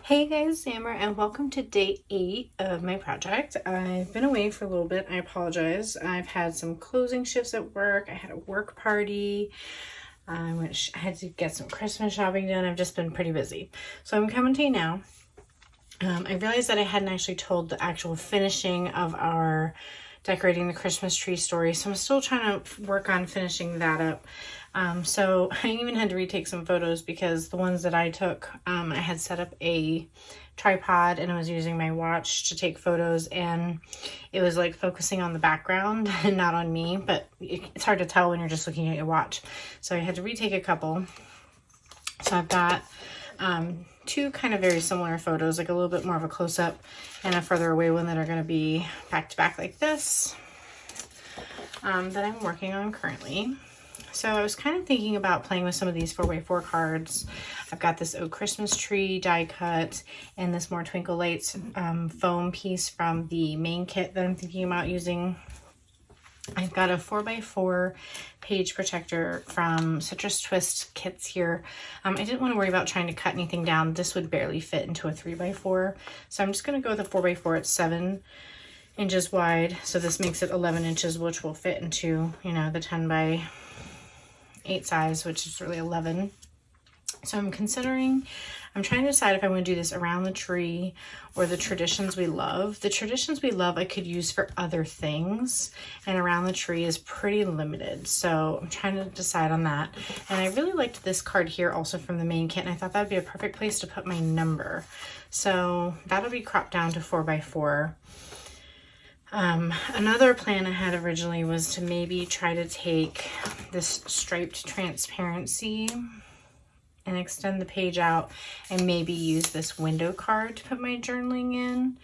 Hey guys, Sammer, and welcome to day 8 of my project. I've been away for a little bit. I apologize. I've had some closing shifts at work. I had a work party. I had to get some Christmas shopping done. I've just been pretty busy. So I'm coming to you now. I realized that I hadn't actually told the actual finishing of our decorating the Christmas tree story. So I'm still trying to work on finishing that up. So I even had to retake some photos because the ones that I took, I had set up a tripod and I was using my watch to take photos, and it was like focusing on the background and not on me, but it's hard to tell when you're just looking at your watch. So I had to retake a couple. So I've got two kind of very similar photos, like a little bit more of a close-up and a further away one that are going to be back to back like this, that I'm working on currently. So I was kind of thinking about playing with some of these 4x4 cards. I've got this Oh Christmas Tree die cut and this More Twinkle Lights foam piece from the main kit that I'm thinking about using. I've got a 4x4 page protector from Citrus Twist kits here. I didn't want to worry about trying to cut anything down. This would barely fit into a 3x4. So I'm just going to go with a 4x4 at 7 inches wide. So this makes it 11 inches, which will fit into, you know, the 10x8 size, which is really 11. So I'm trying to decide if I want to do this around the tree or the traditions we love. The traditions we love I could use for other things, and around the tree is pretty limited. So I'm trying to decide on that. And I really liked this card here also from the main kit, and I thought that'd be a perfect place to put my number. So that'll be cropped down to 4x4. Another plan I had originally was to maybe try to take this striped transparency and extend the page out and maybe use this window card to put my journaling in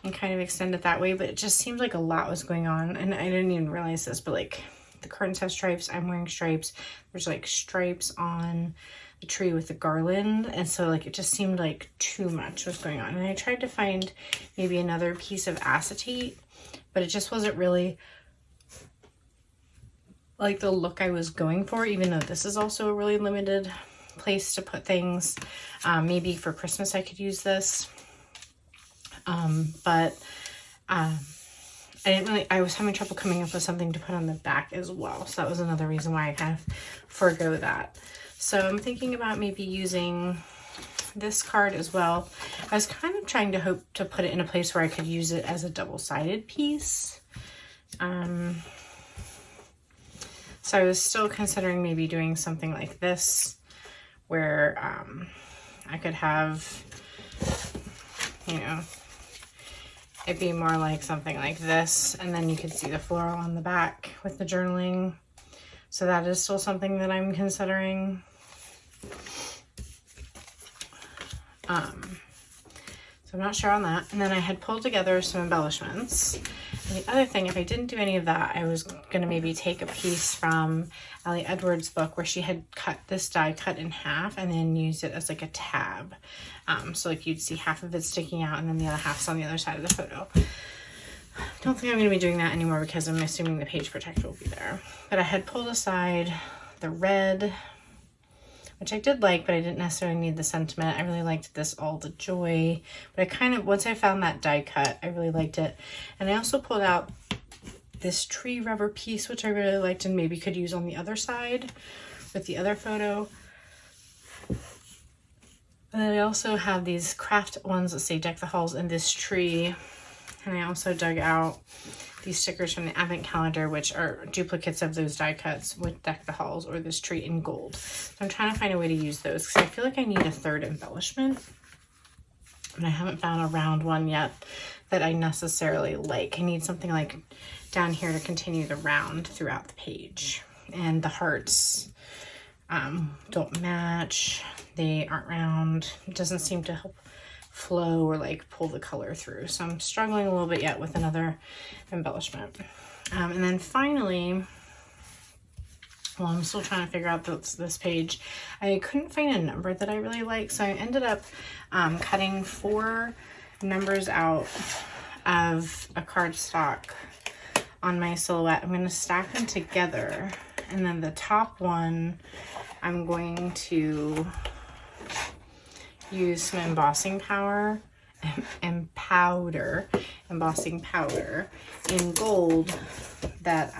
and kind of extend it that way. But it just seemed like a lot was going on, and I didn't even realize this, but like the curtains have stripes, I'm wearing stripes, there's like stripes on the tree with the garland, and so like it just seemed like too much was going on. And I tried to find maybe another piece of acetate, but it just wasn't really like the look I was going for, even though this is also a really limited place to put things. Maybe for Christmas I could use this, but I was having trouble coming up with something to put on the back as well, so that was another reason why I kind of forego that. So I'm thinking about maybe using this card as well. I was kind of trying to hope to put it in a place where I could use it as a double-sided piece. So I was still considering maybe doing something like this, where I could have, you know, it'd be more like something like this, and then you could see the floral on the back with the journaling. So that is still something that I'm considering. So I'm not sure on that. And then I had pulled together some embellishments. And the other thing, if I didn't do any of that, I was going to maybe take a piece from Allie Edwards' book where she had cut this die cut in half and then used it as like a tab. So like you'd see half of it sticking out and then the other half's on the other side of the photo. Don't think I'm going to be doing that anymore because I'm assuming the page protector will be there. But I had pulled aside the red, which I did like, but I didn't necessarily need the sentiment. I really liked this All the Joy, but I kind of, once I found that die cut, I really liked it. And I also pulled out this tree rubber piece, which I really liked and maybe could use on the other side with the other photo. And then I also have these craft ones that say Deck the Halls in this tree. And I also dug out these stickers from the Advent calendar, which are duplicates of those die cuts with Deck the Halls or this tree in gold. So I'm trying to find a way to use those because I feel like I need a third embellishment. And I haven't found a round one yet that I necessarily like. I need something like down here to continue the round throughout the page. And the hearts don't match. They aren't round. It doesn't seem to help flow or like pull the color through. So I'm struggling a little bit yet with another embellishment. And then finally, well, I'm still trying to figure out this page. I couldn't find a number that I really like, so I ended up cutting 4 numbers out of a cardstock on my silhouette. I'm going to stack them together, and then the top one I'm going to use some embossing powder embossing powder in gold that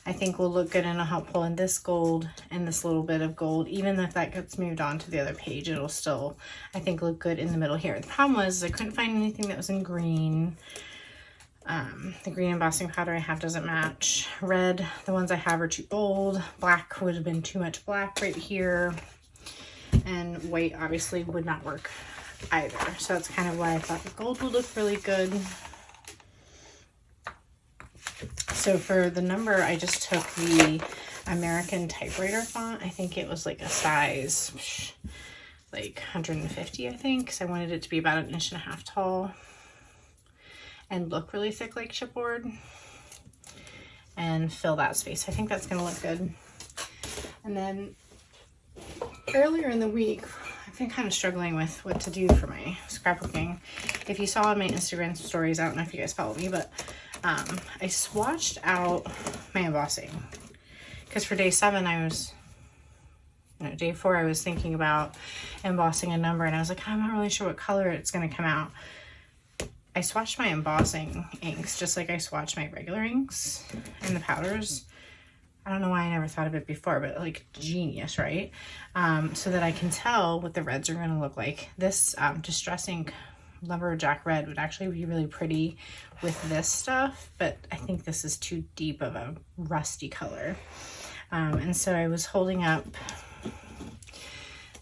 I think will look good and it'll help pull in this gold and this little bit of gold. Even if that gets moved on to the other page, it'll still, I think, look good in the middle here. The problem was I couldn't find anything that was in green. The green embossing powder I have doesn't match. Red, the ones I have are too bold. Black would have been too much black right here. And white obviously would not work either. So that's kind of why I thought the gold would look really good. So for the number, I just took the American typewriter font. I think it was like a size like 150, I think, because I wanted it to be about 1.5 inches tall and look really thick like chipboard and fill that space. I think that's going to look good. And then earlier in the week, I've been kind of struggling with what to do for my scrapbooking. If you saw on my Instagram stories, I don't know if you guys follow me, but I swatched out my embossing because for day 7 day 4 I was thinking about embossing a number and I was like, I'm not really sure what color it's going to come out. I swatched my embossing inks just like I swatched my regular inks and the powders. I don't know why I never thought of it before, but like genius, right? So that I can tell what the reds are going to look like. This Distress Ink Lumberjack Red would actually be really pretty with this stuff, but I think this is too deep of a rusty color. And so I was holding up,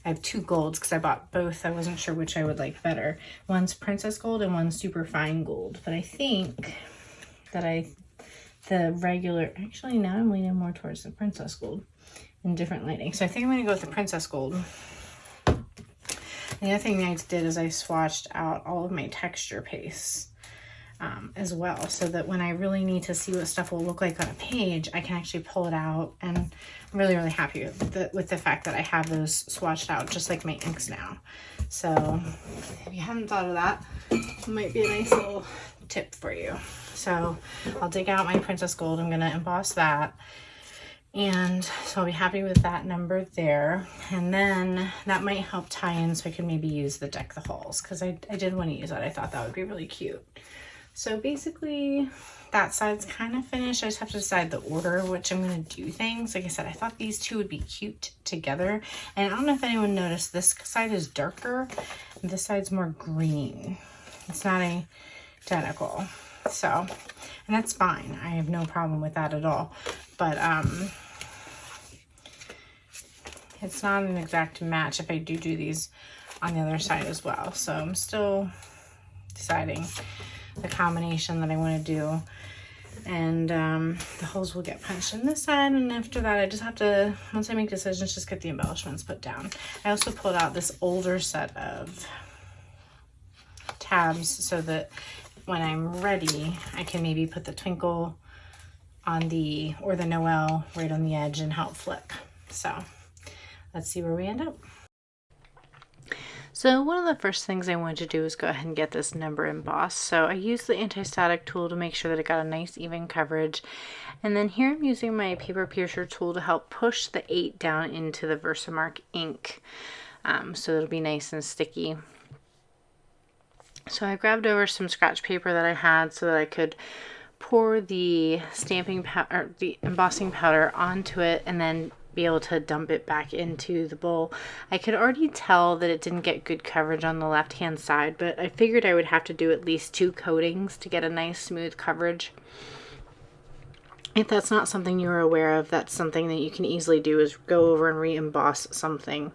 I have 2 golds because I bought both. I wasn't sure which I would like better. One's Princess Gold and one's Super Fine Gold, but I think that the regular, actually now I'm leaning more towards the Princess Gold in different lighting. So I think I'm going to go with the Princess Gold. The other thing I did is I swatched out all of my texture pastes as well, so that when I really need to see what stuff will look like on a page, I can actually pull it out. And I'm really, really happy with the fact that I have those swatched out just like my inks now. So if you haven't thought of that, it might be a nice little tip for you. So I'll dig out my Princess Gold. I'm going to emboss that. And so I'll be happy with that number there. And then that might help tie in so I can maybe use the Deck the Halls because I did want to use that. I thought that would be really cute. So basically that side's kind of finished. I just have to decide the order which I'm going to do things. Like I said, I thought these two would be cute together. And I don't know if anyone noticed, this side is darker and this side's more green. It's not identical. So, and that's fine. I have no problem with that at all. But it's not an exact match if I do these on the other side as well. So I'm still deciding the combination that I want to do. And the holes will get punched in this side, and after that I just have to, once I make decisions, just get the embellishments put down. I also pulled out this older set of tabs so that when I'm ready I can maybe put the twinkle on the, or the Noel right on the edge and help flip. So let's see where we end up. So one of the first things I wanted to do was go ahead and get this number embossed. So I used the anti-static tool to make sure that it got a nice even coverage. And then here I'm using my paper piercer tool to help push the 8 down into the Versamark ink. So it'll be nice and sticky. So I grabbed over some scratch paper that I had so that I could pour the stamping powder, the embossing powder onto it, and then be able to dump it back into the bowl. I could already tell that it didn't get good coverage on the left hand side, but I figured I would have to do at least 2 coatings to get a nice smooth coverage. If that's not something you're aware of, that's something that you can easily do, is go over and re-emboss something.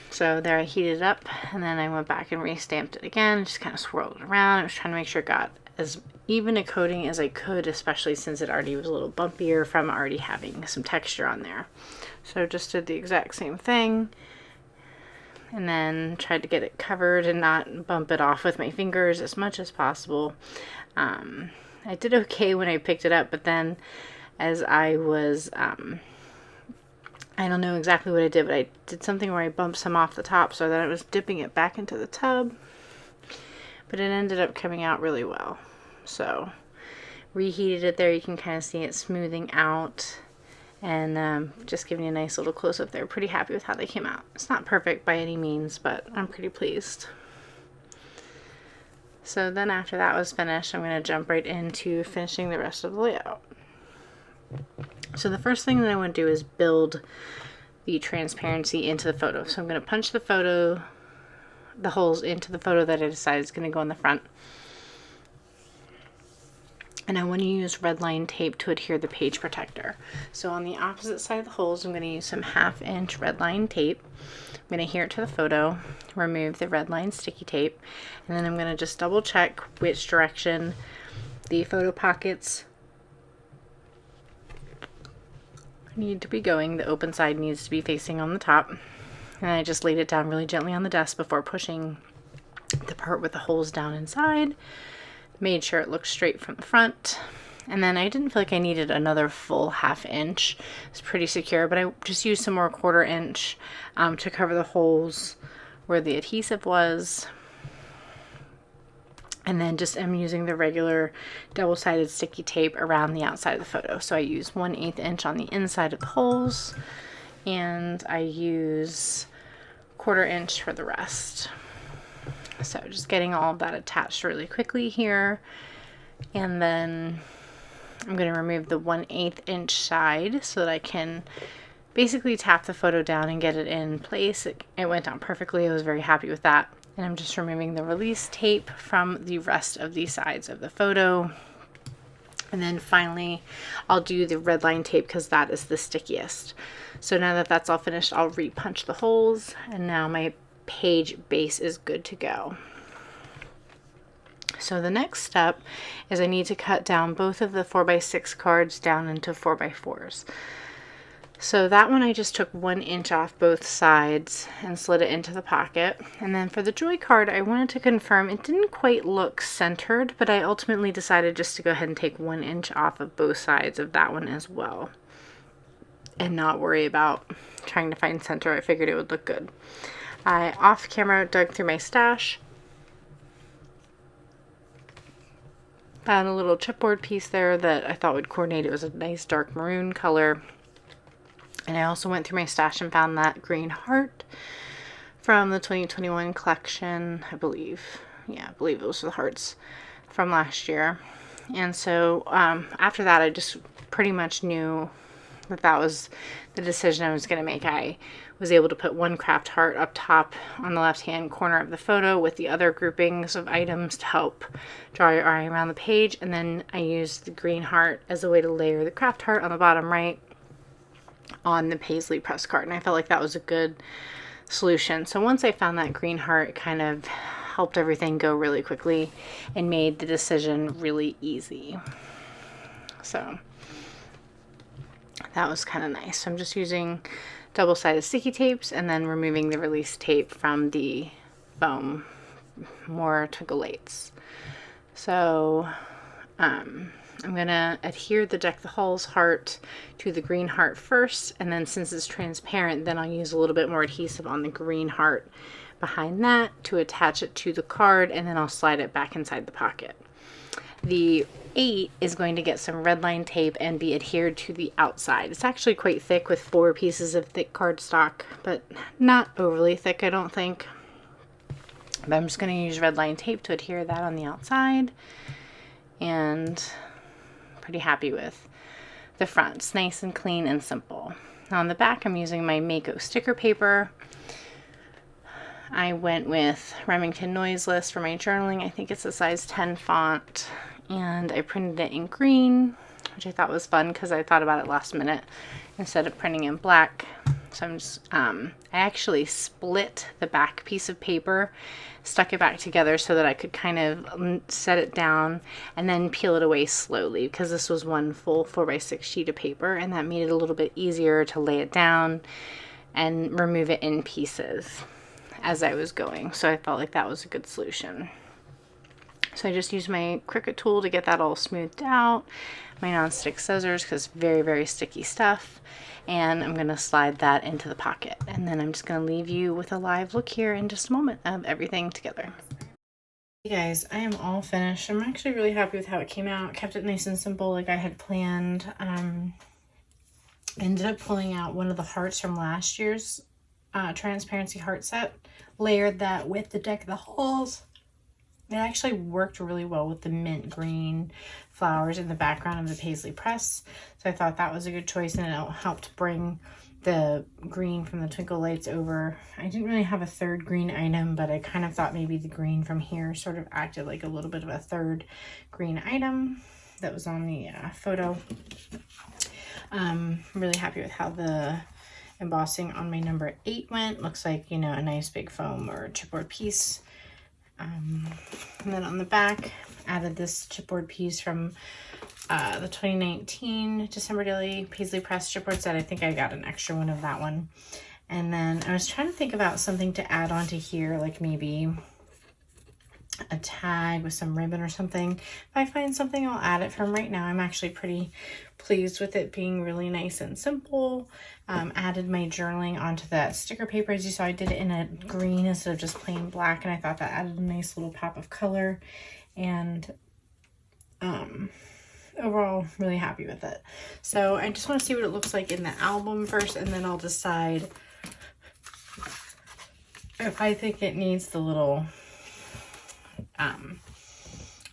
So there I heated it up, and then I went back and re-stamped it again, just kind of swirled it around. I was trying to make sure it got as even a coating as I could, especially since it already was a little bumpier from already having some texture on there. So just did the exact same thing, and then tried to get it covered and not bump it off with my fingers as much as possible. I did okay when I picked it up, but then as I was, I don't know exactly what I did, but I did something where I bumped some off the top so that I was dipping it back into the tub, but it ended up coming out really well. So reheated it there. You can kind of see it smoothing out, And just giving you a nice little close-up there. Pretty happy with how they came out. It's not perfect by any means, but I'm pretty pleased. So then after that was finished, I'm going to jump right into finishing the rest of the layout. So the first thing that I want to do is build the transparency into the photo. So I'm going to punch the holes into the photo that I decided is going to go in the front. And I want to use red line tape to adhere the page protector. So on the opposite side of the holes, I'm going to use some 1/2 inch red line tape. I'm going to adhere it to the photo, remove the red line sticky tape, and then I'm going to just double check which direction the photo pockets need to be going. The open side needs to be facing on the top. And I just laid it down really gently on the desk before pushing the part with the holes down inside. Made sure it looked straight from the front. And then I didn't feel like I needed another full 1/2 inch. It's pretty secure, but I just used some more 1/4 inch to cover the holes where the adhesive was. And then just am using the regular double-sided sticky tape around the outside of the photo. So I use 1/8 inch on the inside of the holes, and I use 1/4 inch for the rest. So just getting all of that attached really quickly here. And then I'm going to remove the 1/8 inch side so that I can basically tap the photo down and get it in place. It went down perfectly. I was very happy with that. And I'm just removing the release tape from the rest of the sides of the photo. And then finally, I'll do the red line tape because that is the stickiest. So now that that's all finished, I'll re-punch the holes. And now my page base is good to go. So the next step is I need to cut down both of the 4x6 cards down into 4x4s. So that one I just took 1 inch off both sides and slid it into the pocket. And then for the joy card, I wanted to confirm it didn't quite look centered, but I ultimately decided just to go ahead and take 1 inch off of both sides of that one as well and not worry about trying to find center. I figured it would look good. I off camera dug through my stash, found a little chipboard piece there that I thought would coordinate. It was a nice dark maroon color. And I also went through my stash and found that green heart from the 2021 collection, I believe. Yeah, I believe it was the hearts from last year. And so after that, I just pretty much knew that that was the decision I was going to make. I was able to put one craft heart up top on the left-hand corner of the photo with the other groupings of items to help draw your eye around the page. And then I used the green heart as a way to layer the craft heart on the bottom right on the paisley press card. And I felt like that was a good solution. So once I found that green heart, it kind of helped everything go really quickly and made the decision really easy. So that was kind of nice. So I'm just using double-sided sticky tapes and then removing the release tape from the foam more twinkle-lates. So I'm going to adhere the Deck the Halls heart to the green heart first, and then since it's transparent, then I'll use a little bit more adhesive on the green heart behind that to attach it to the card, and then I'll slide it back inside the pocket. The 8 is going to get some red line tape and be adhered to the outside. It's actually quite thick with 4 pieces of thick cardstock, but not overly thick, I don't think. But I'm just going to use red line tape to adhere that on the outside, and pretty happy with the front. It's nice and clean and simple. Now on the back, I'm using my Mako sticker paper. I went with Remington Noiseless for my journaling. I think it's a size 10 font, and I printed it in green, which I thought was fun because I thought about it last minute instead of printing in black. So I'm just, I actually split the back piece of paper, stuck it back together so that I could kind of set it down and then peel it away slowly, because this was one full 4x6 sheet of paper, and that made it a little bit easier to lay it down and remove it in pieces as I was going. So I felt like that was a good solution. So I just used my Cricut tool to get that all smoothed out, my non-stick scissors because very, very sticky stuff, and I'm going to slide that into the pocket. And then I'm just going to leave you with a live look here in just a moment of everything together. Hey guys, I am all finished. I'm actually really happy with how it came out. Kept it nice and simple like I had planned. I ended up pulling out one of the hearts from last year's transparency heart set, layered that with the deck of the halls. It actually worked really well with the mint green flowers in the background of the paisley press. So I thought that was a good choice, and it helped bring the green from the twinkle lights over. I didn't really have a third green item, but I kind of thought maybe the green from here sort of acted like a little bit of a third green item that was on the photo. I'm really happy with how the embossing on my number 8 went. Looks like, you know, a nice big foam or chipboard piece. And then on the back, added this chipboard piece from the 2019 December Daily Paisley Press chipboard set. I think I got an extra one of that one. And then I was trying to think about something to add onto here, like maybe a tag with some ribbon or something. If I find something, I'll add it. From right now, I'm actually pretty pleased with it being really nice and simple. Added my journaling onto that sticker paper. As you saw, I did it in a green instead of just plain black, and I thought that added a nice little pop of color. And overall, really happy with it. So I just want to see what it looks like in the album first, and then I'll decide if I think it needs the little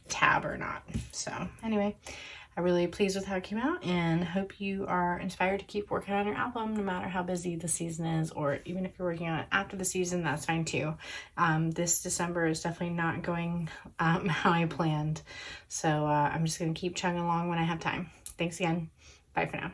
tab or not. So anyway, I'm really pleased with how it came out, and hope you are inspired to keep working on your album no matter how busy the season is, or even if you're working on it after the season, that's fine too. This December is definitely not going how I planned, so I'm just going to keep chugging along when I have time. Thanks again. Bye for now.